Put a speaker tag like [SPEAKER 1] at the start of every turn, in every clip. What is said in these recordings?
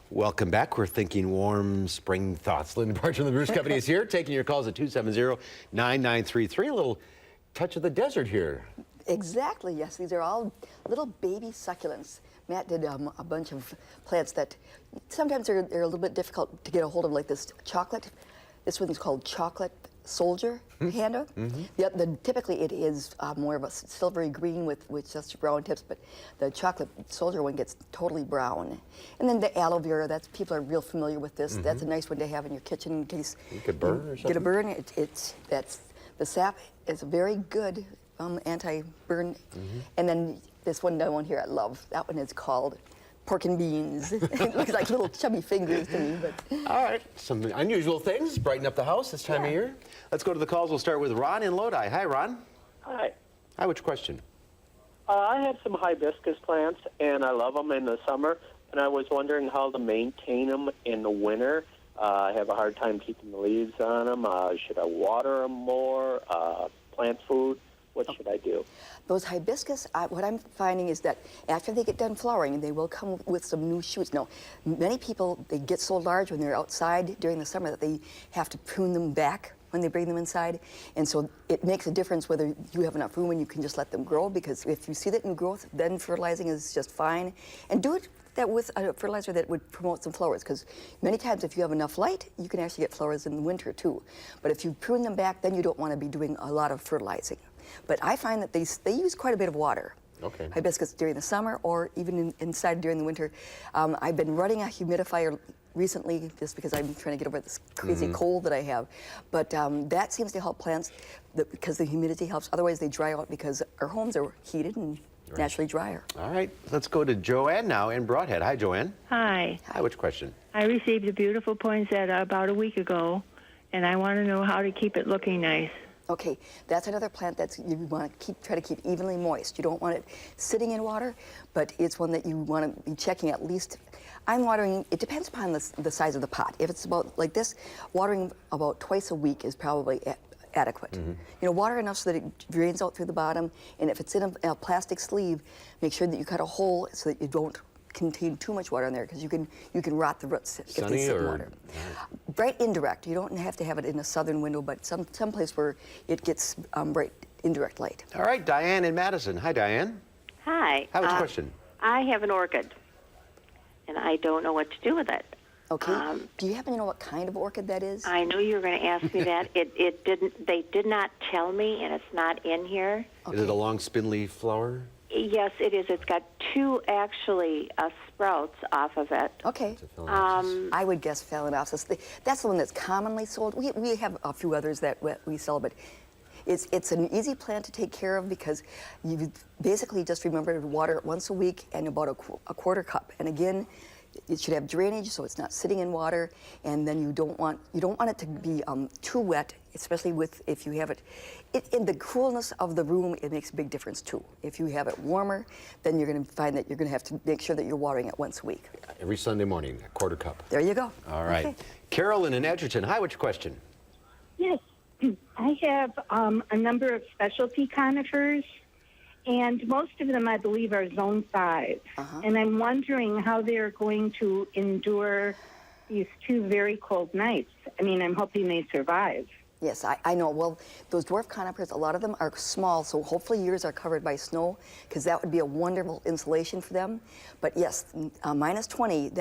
[SPEAKER 1] Welcome back. We're thinking warm spring thoughts. Linda Barcz from the Barcz Company is here, taking your calls at 270-9933. A little touch of the desert here.
[SPEAKER 2] Exactly, yes. These are all little baby succulents. Matt did a bunch of plants that sometimes they're a little bit difficult to get a hold of, like this chocolate. This one's called chocolate soldier panda. Typically it is more of a silvery green with just brown tips, but the chocolate soldier one gets totally brown. And then the aloe vera, people are real familiar with this. That's a nice one to have in your kitchen in case
[SPEAKER 1] you could burn or something.
[SPEAKER 2] Get a burn. The sap is very good anti-burn. And then this one down here I love. That one is called pork and beans. It looks like little chubby fingers to me, but.
[SPEAKER 1] All right, some unusual things brighten up the house this time of year. Let's go to the calls. We'll start with Ron in Lodi. Hi, Ron.
[SPEAKER 3] Hi.
[SPEAKER 1] Hi, which question?
[SPEAKER 3] I have some hibiscus plants, and I love them in the summer, and I was wondering how to maintain them in the winter. I have a hard time keeping the leaves on them. Should I water them more? Plant food? What should I do?
[SPEAKER 2] Those hibiscus, what I'm finding is that after they get done flowering, they will come with some new shoots. Now, many people, they get so large when they're outside during the summer that they have to prune them back when they bring them inside. And so it makes a difference whether you have enough room and you can just let them grow, because if you see that new growth, then fertilizing is just fine. And do it with a fertilizer that would promote some flowers, because many times if you have enough light, you can actually get flowers in the winter too. But if you prune them back, then you don't want to be doing a lot of fertilizing. But I find that they use quite a bit of water.
[SPEAKER 1] Okay.
[SPEAKER 2] Hibiscus during the summer or even inside during the winter. I've been running a humidifier recently just because I'm trying to get over this crazy cold that I have. But that seems to help plants because the humidity helps. Otherwise they dry out because our homes are heated and naturally drier.
[SPEAKER 1] All right, let's go to Joanne now in Broadhead. Hi, Joanne.
[SPEAKER 4] Hi.
[SPEAKER 1] Hi, which question?
[SPEAKER 4] I received a beautiful poinsettia about a week ago, and I want to know how to keep it looking nice.
[SPEAKER 2] Okay, that's another plant that you want to try to keep evenly moist. You don't want it sitting in water, but it's one that you want to be checking at least. I'm watering, it depends upon the size of the pot. If it's about like this, watering about twice a week is probably adequate. You know, water enough so that it drains out through the bottom, and if it's in a plastic sleeve, make sure that you cut a hole so that you don't contain too much water in there, because you can rot the roots if they sit in water. Bright indirect. You don't have to have it in a southern window, but some place where it gets bright indirect light.
[SPEAKER 1] All right, Diane in Madison. Hi, Diane.
[SPEAKER 5] Hi.
[SPEAKER 1] Hi, what's the question?
[SPEAKER 5] I have an orchid, and I don't know what to do with it.
[SPEAKER 2] Okay. Do you happen to know what kind of orchid that is?
[SPEAKER 5] I knew you were going to ask me that. They did not tell me, and it's not in here.
[SPEAKER 1] Is it a long spindly flower?
[SPEAKER 5] Yes, it is. It's got two, actually, sprouts off of it.
[SPEAKER 2] Okay. I would guess Phalaenopsis. That's the one that's commonly sold. We have a few others that we sell, but it's an easy plant to take care of because you basically just remember to water it once a week and about a quarter cup. And again, it should have drainage so it's not sitting in water, and then you don't want it to be too wet, especially if you have it in the coolness of the room. It makes a big difference too. If you have it warmer, then you're going to find that you're going to have to make sure that you're watering it once a week.
[SPEAKER 1] Every Sunday morning, a quarter cup.
[SPEAKER 2] There you go.
[SPEAKER 1] All right.
[SPEAKER 2] Okay.
[SPEAKER 1] Carolyn in Edgerton. Hi, which question?
[SPEAKER 6] Yes, I have a number of specialty conifers, and most of them, I believe, are zone 5. And I'm wondering how they're going to endure these 2 very cold nights. I mean, I'm hoping they survive.
[SPEAKER 2] Yes, I know. Well, those dwarf conifers, a lot of them are small, so hopefully yours are covered by snow, because that would be a wonderful insulation for them. But yes, minus 20,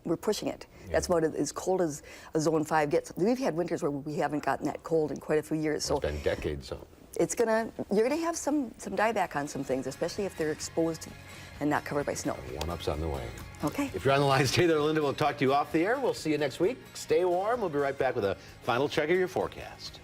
[SPEAKER 2] we're pushing it. Yeah. That's about as cold as a zone 5 gets. We've had winters where we haven't gotten that cold in quite a few years.
[SPEAKER 1] It's been decades, so.
[SPEAKER 2] You're gonna have some dieback on some things, especially if they're exposed and not covered by snow.
[SPEAKER 1] One-up's on the way.
[SPEAKER 2] Okay.
[SPEAKER 1] If you're on the line, stay there, Linda. We'll talk to you off the air. We'll see you next week. Stay warm. We'll be right back with a final check of your forecast.